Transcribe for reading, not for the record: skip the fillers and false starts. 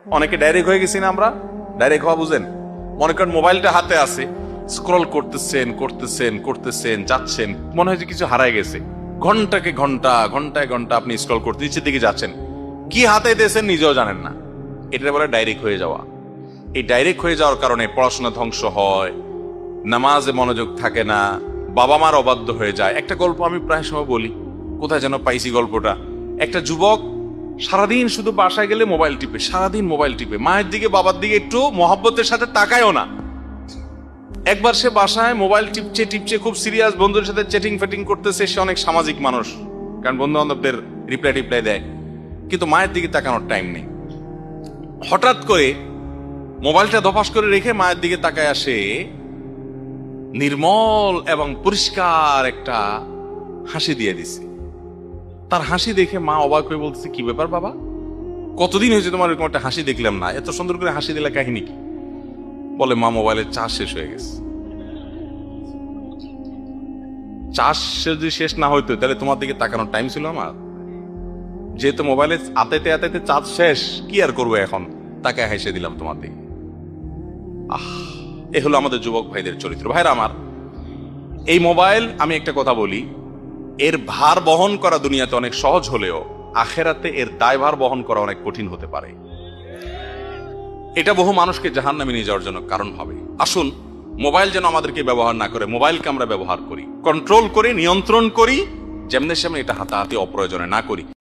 অনেকে ডাইরেক্ট হয়ে গেছি না আমরা? ডাইরেক্ট হওয়া বুঝেন? মনে করেন মোবাইলটা হাতে আছে, স্ক্রল করতেছেন করতেছেন করতেছেন, যাচ্ছেন, মনে হয় যে কিছু হারায় গেছে। ঘন্টাকে ঘন্টা, ঘন্টায় ঘন্টা আপনি স্ক্রল করতে নিচের দিকে যাচ্ছেন, কি হাতে দিয়েছেন নিজেও জানেন না। এটা বলে ডাইরেক্ট হয়ে যাওয়া। এই ডাইরেক্ট হয়ে যাওয়ার কারণে পড়াশোনা ধ্বংস হয়, নামাজে মনোযোগ থাকে না, বাবা মার অবাধ্য হয়ে যায়। একটা গল্প আমি প্রায় সময় বলি, কোথায় যেন পাইছি গল্পটা। একটা যুবক সারাদিন শুধু বাসায় গেলে মোবাইল টিপে, সারাদিন মোবাইল টিপে, মায়ের দিকে বাবার দিকে একটু মহব্বতের সাথে তাকায়ও না। একবার সে বাসায় মোবাইল টিপছে টিপছে, খুব সিরিয়াস, বন্ধুদের সাথে চ্যাটিং ফ্যাটিং করতেছে। সে অনেক সামাজিক মানুষ, কারণ বন্ধু বান্ধবদের রিপ্লাই টিপ্লাই দেয়, কিন্তু মায়ের দিকে তাকানোর টাইম নেই। হঠাৎ করে মোবাইলটা ধপাস করে রেখে মায়ের দিকে তাকায় আসে, নির্মল এবং পরিষ্কার একটা হাসি দিয়ে দিছে। তার হাসি দেখে মা অবাক হয়ে বলতেছে, কি ব্যাপার বাবা, কতদিন হয়েছে তোমার এরকম একটা হাসি দেখলাম না, এত সুন্দর করে হাসি দিলে কাহিনী কি? বলে, মা মোবাইলের চার্জ শেষ হয়ে গেছে। চার্জ যদি শেষ না হইতো তাহলে তোমার দিকে তাকানোর টাইম ছিল আমার? যেহেতু মোবাইলে আতাইতে আতাইতে চার্জ শেষ, কি আর করবো এখন, তাকে হেসে দিলাম তোমার দিকে। এ হলো আমাদের যুবক ভাইদের চরিত্র। ভাইরা আমার, এই মোবাইল, আমি একটা কথা বলি, এর ভার বহন করা দুনিয়াতে অনেক সহজ হলেও আখেরাতে এর দায়ভার বহন করা অনেক কঠিন হতে পারে। এটা বহু মানুষকে জাহান্নামে নিয়ে যাওয়ার জন্য কারণ হবে। আসুন, মোবাইল যেন আমাদেরকে ব্যবহার না করে, মোবাইলকে আমরা ব্যবহার করি, কন্ট্রোল করি, নিয়ন্ত্রণ করি, যেমনি সেমনি এটা হাতাহাতি অপ্রয়োজনে না করি।